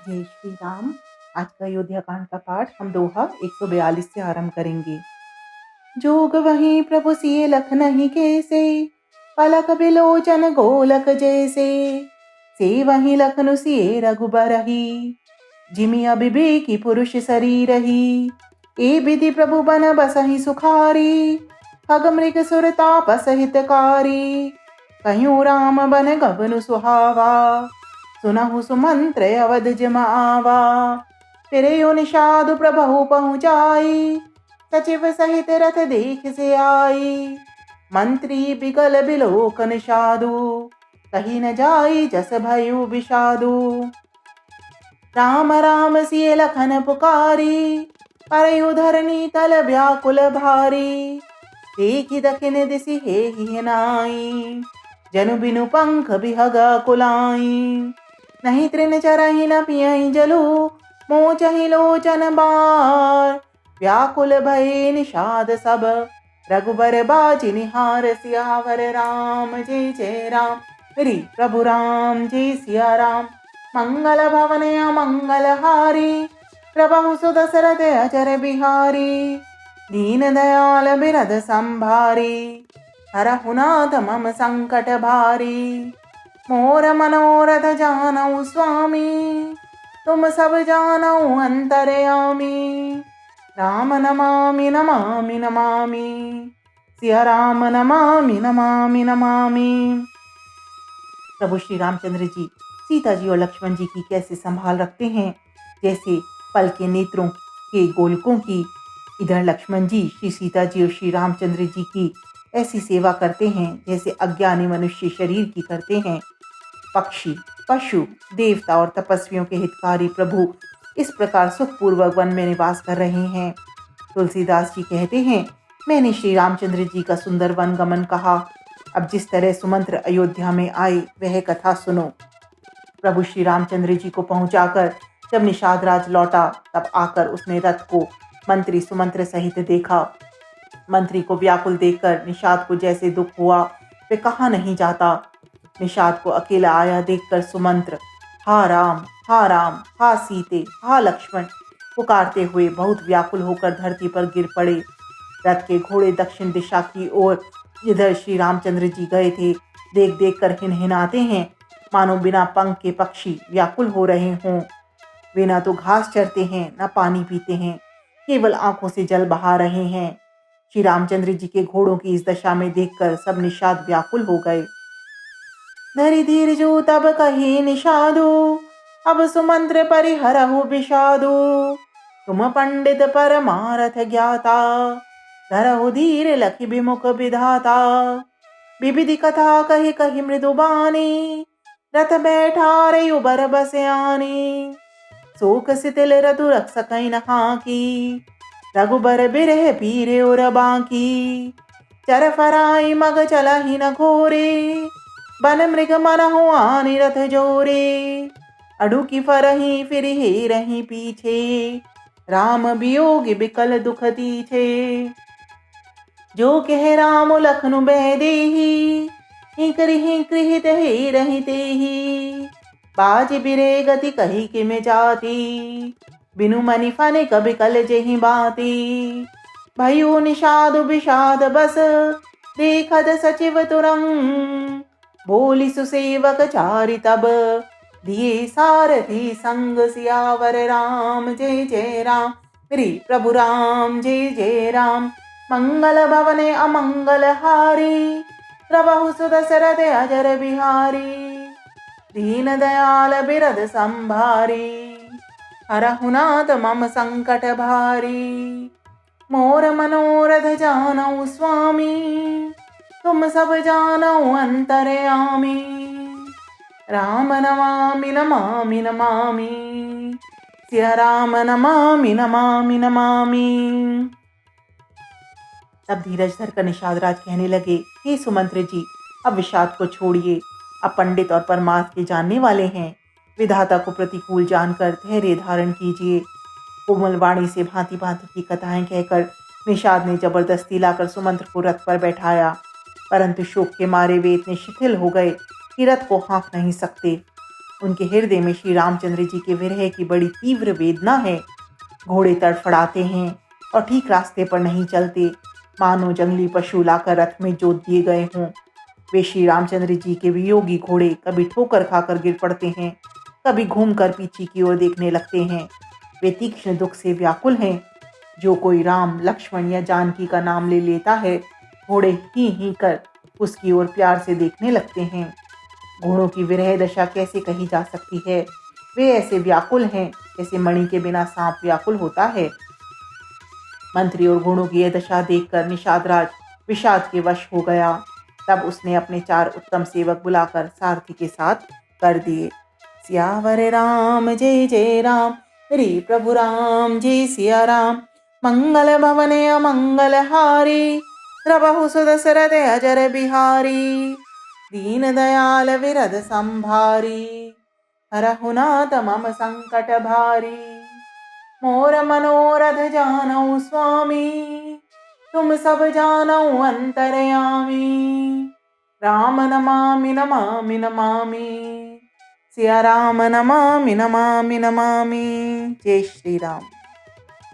जय श्री राम। आज का अयोध्या कांड का पाठ हम दोहा 142 से आरंभ करेंगे। जोग वहीं प्रभु सिए लख नहीं कैसे, पलक बिलोचन गोलक जैसे। से वहीं लखनु सिए रघुबरही, जिमि अबिबेकी पुरुष शरीर ही। ए विधि प्रभु बन बसहि सुखारी, खग मृग सुर तापस हितकारी। कह्यूँ राम बन गबनु सुहावा, सुनहु सुमंत्र अवध जम आवा। फिरयो निषादु प्रभु पहुँचाई, सचिव सहित रथ देख से आई। मंत्री बिगल बिलोकन साधु, कही न जाई जस भयो विषादु। राम राम सिय लखन पुकारी, परयु धरनी तल व्याकुल भारी। देखि दखिन दिसि हेहि नाई, जनु बिनु पंख बिहगा कुलाई। नहीं तृण चरहि न पियहि जलु, मोचहि लोचन बार। व्याकुल भये निषाद सब, रघुबर बाजि निहार। सियावर राम जय जय राम, मेरी प्रभु राम जय सिया राम। मंगल भवन अमंगल हारी, प्रभु सुदशरथ अजर बिहारी। दीन दयाल बिरद संभारी, हरहु नाथ मम संकट भारी। मोर मनोरथ जानऊ स्वामी, तुम सब जानऊ अंतर्यामी। राम नमामि नमामि नमामि, सिया राम नमामि नमामि नमामि। प्रभु श्री रामचंद्र जी सीता जी और लक्ष्मण जी की कैसे संभाल रखते हैं, जैसे पल के नेत्रों के गोलकों की। इधर लक्ष्मण जी श्री सीता जी और श्री रामचंद्र जी की ऐसी सेवा करते हैं जैसे अज्ञानी मनुष्य शरीर की करते हैं। पक्षी, पशु, देवता और तपस्वियों के हितकारी प्रभु इस प्रकार सुखपूर्वक वन में निवास कर रहे हैं। तुलसीदास जी कहते हैं, मैंने श्री रामचंद्र जी का सुंदर वन गमन कहा। अब जिस तरह सुमंत्र अयोध्या में आए वह कथा सुनो। प्रभु श्री रामचंद्र जी को पहुंचाकर जब निषाद राज लौटा, तब आकर उसने रथ को मंत्री सुमंत्र सहित देखा। मंत्री को व्याकुल देखकर निषाद को जैसे दुख हुआ वे कहा नहीं जाता। निषाद को अकेला आया देखकर सुमंत्र हा राम, हा राम, हा सीते, हा लक्ष्मण पुकारते हुए बहुत व्याकुल होकर धरती पर गिर पड़े। रथ के घोड़े दक्षिण दिशा की ओर जिधर श्री रामचंद्र जी गए थे देख देख कर हिनहिनाते हैं, मानो बिना पंख के पक्षी व्याकुल हो रहे हों। वे ना तो घास चरते हैं, ना पानी पीते हैं, केवल आंखों से जल बहा रहे हैं। श्री रामचंद्र जी के घोड़ों की इस दशा में देखकर सब निषाद व्याकुल हो गए। धरि धीर जो तब कही निषादो, अब सुमंत्र परिहरहु विषादो। तुम पंडित परमारथ ज्ञाता, धरहु धीर लखि विमुख विधाता। विविधि कथा कही कही मृदुबानी, रथ बैठारे उबर बसयानी। शोक सितिल रतु रख सकई न हाकी, रघुबर बिरह पीरे और बाकी। चर फराई मग चलहि न घोरे, बन मृग मनहु आनि रथ जोरे। अडु की फरही फिर हे रही पीछे, राम वियोग बिकल दुख दीछे। जो कह राम लखनु बह देही, हिकरि कृहित हे रही तेही। बाज बिरे गति कही कि में जाती, बिनु मनि फने कभी कल जेहि बाती। भयो निषाद विषाद बस, देखद सचिव तुरंग। बोली सुसेवक चारि तब, दिए सारथी संग। सियावर राम जय जय राम, मेरी प्रभु राम जय जय राम। मंगल भवने अमंगल हारी, प्रभु सुदशरथ अजर बिहारी। दीन दयाल बिरद संभारी, हरहु नाथ मम संकट भारी। मोर मनोरथ जानऊ स्वामी, तुम सब जानऊ अंतर्यामी। राम नमामि नमामि नमामि, सिया राम नमामि नमामि नमामि। तब धीरज धरकर निषाद राज कहने लगे, हे सुमंत्र जी, अब विषाद को छोड़िए। अब पंडित और परमार्थ के जानने वाले हैं, विधाता को प्रतिकूल जानकर धैर्य धारण कीजिए। कोमल वाणी से भांति भांति की कथाएं कहकर निषाद ने जबरदस्ती लाकर सुमंत्र को रथ पर बैठाया, परंतु शोक के मारे वे इतने शिथिल हो गए कि रथ को हाँक नहीं सकते। उनके हृदय में श्री रामचंद्र जी के विरह की बड़ी तीव्र वेदना है। घोड़े तड़फड़ाते हैं और ठीक रास्ते पर नहीं चलते, मानो जंगली पशु लाकर रथ में जोत दिए गए हों। वे श्री रामचंद्र जी के वियोगी घोड़े कभी ठोकर खाकर गिर पड़ते हैं, कभी घूमकर पीछे की ओर देखने लगते हैं। वे तीक्ष्ण दुख से व्याकुल हैं। जो कोई राम, लक्ष्मण या जानकी का नाम ले लेता है, घोड़े ही कर उसकी ओर प्यार से देखने लगते हैं। घोड़ों की विरह दशा कैसे कही जा सकती है? वे ऐसे व्याकुल हैं जैसे मणि के बिना सांप व्याकुल होता है। मंत्री और घोड़ों की यह दशा देखकर निषाद राज विषाद के वश हो गया। तब उसने अपने 4 उत्तम सेवक बुलाकर सारथी के साथ कर दिए। सियावर राम जय जय राम, रे प्रभु राम जय सिया राम। मंगल भवन अमंगल हारी, प्रभु सुदशरथ अजर बिहारी। दीन दयाल विरद संभारी, हरहु नाथ मम संकट भारी। मोर मनोरथ जानऊ स्वामी, तुम सब जानऊ अंतरयामी। राम नमामि नमामि नमामि, सिया राम नमामि नमामि नमामि। जय श्री राम।